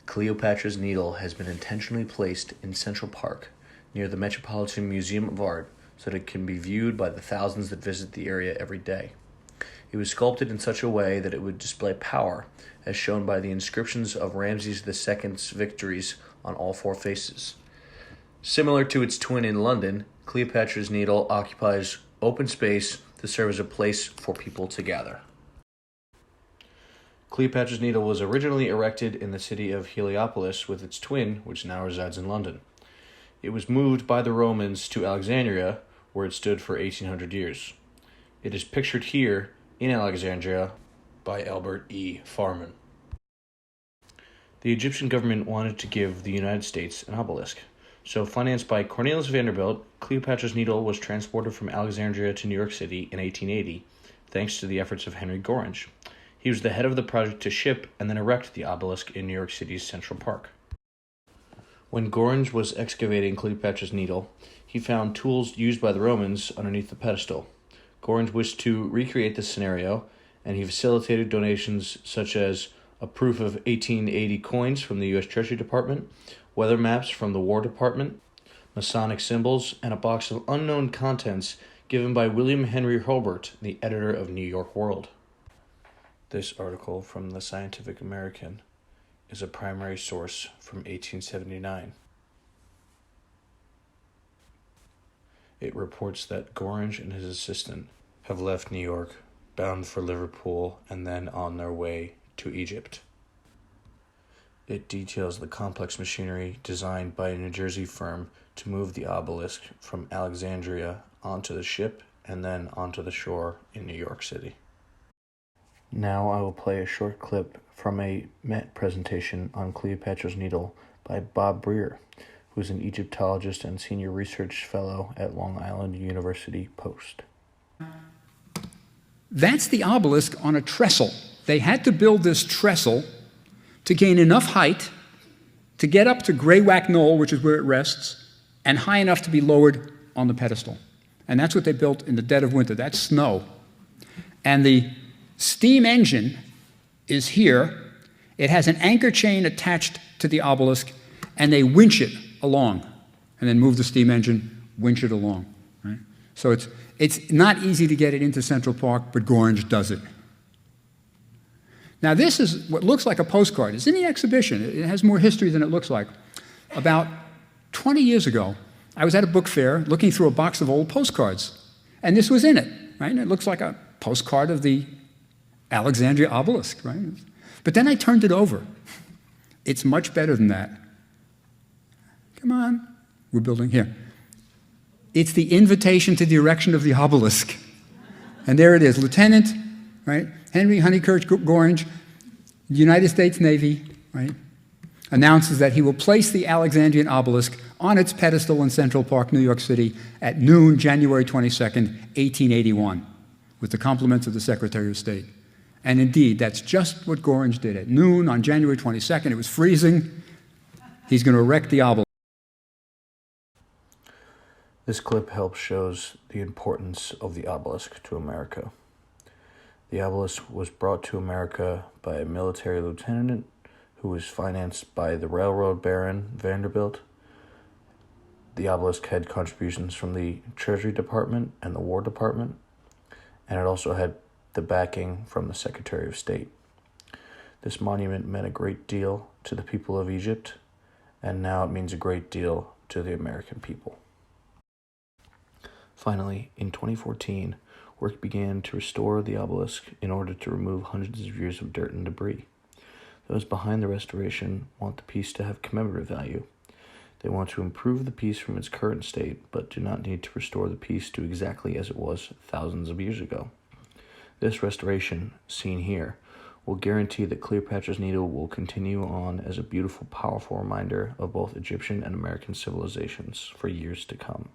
Cleopatra's Needle has been intentionally placed in Central Park, near the Metropolitan Museum of Art, so that it can be viewed by the thousands that visit the area every day. It was sculpted in such a way that it would display power, as shown by the inscriptions of Ramses II's victories on all four faces. Similar to its twin in London, Cleopatra's Needle occupies open space to serve as a place for people to gather. Cleopatra's Needle was originally erected in the city of Heliopolis with its twin, which now resides in London. It was moved by the Romans to Alexandria, where it stood for 1800 years. It is pictured here in Alexandria by Albert E. Farman. The Egyptian government wanted to give the United States an obelisk. So, financed by Cornelius Vanderbilt, Cleopatra's Needle was transported from Alexandria to New York City in 1880, thanks to the efforts of Henry Gorringe. He was the head of the project to ship and then erect the obelisk in New York City's Central Park. When Gorringe was excavating Cleopatra's Needle, he found tools used by the Romans underneath the pedestal. Gorringe wished to recreate this scenario, and he facilitated donations such as a proof of 1880 coins from the U.S. Treasury Department, weather maps from the War Department, Masonic symbols, and a box of unknown contents given by William Henry Hobart, the editor of New York World. This article from the Scientific American is a primary source from 1879. It reports that Gorringe and his assistant have left New York, bound for Liverpool, and then on their way to Egypt. It details the complex machinery designed by a New Jersey firm to move the obelisk from Alexandria onto the ship and then onto the shore in New York City. Now I will play a short clip from a Met presentation on Cleopatra's Needle by Bob Breer, who is an Egyptologist and senior research fellow at Long Island University Post. That's the obelisk on a trestle. They had to build this trestle to gain enough height to get up to Greywacke Knoll, which is where it rests, and high enough to be lowered on the pedestal. And that's what they built in the dead of winter. That's snow. And the steam engine is here. It has an anchor chain attached to the obelisk, and they winch it along, and then move the steam engine, winch it along. Right? So it's not easy to get it into Central Park, but Gorringe does it. Now this is what looks like a postcard. It's in the exhibition. It has more history than it looks like. About 20 years ago, I was at a book fair looking through a box of old postcards, and this was in it. Right? And it looks like a postcard of the Alexandria obelisk, right? But then I turned it over. It's much better than that. Come on, we're building here. It's the invitation to the erection of the obelisk. And there it is, Lieutenant, right? Henry Honeychurch Gorringe, United States Navy, right? Announces that he will place the Alexandrian obelisk on its pedestal in Central Park, New York City at noon, January 22nd, 1881, with the compliments of the Secretary of State. And indeed, that's just what Gorringe did. At noon on January 22nd, it was freezing. He's going to erect the obelisk. This clip helps shows the importance of the obelisk to America. The obelisk was brought to America by a military lieutenant who was financed by the railroad baron Vanderbilt. The obelisk had contributions from the Treasury Department and the War Department, and it also had the backing from the Secretary of State. This monument meant a great deal to the people of Egypt, and now it means a great deal to the American people. Finally, in 2014, work began to restore the obelisk in order to remove hundreds of years of dirt and debris. Those behind the restoration want the piece to have commemorative value. They want to improve the piece from its current state, but do not need to restore the piece to exactly as it was thousands of years ago. This restoration, seen here, will guarantee that Cleopatra's Needle will continue on as a beautiful, powerful reminder of both Egyptian and American civilizations for years to come.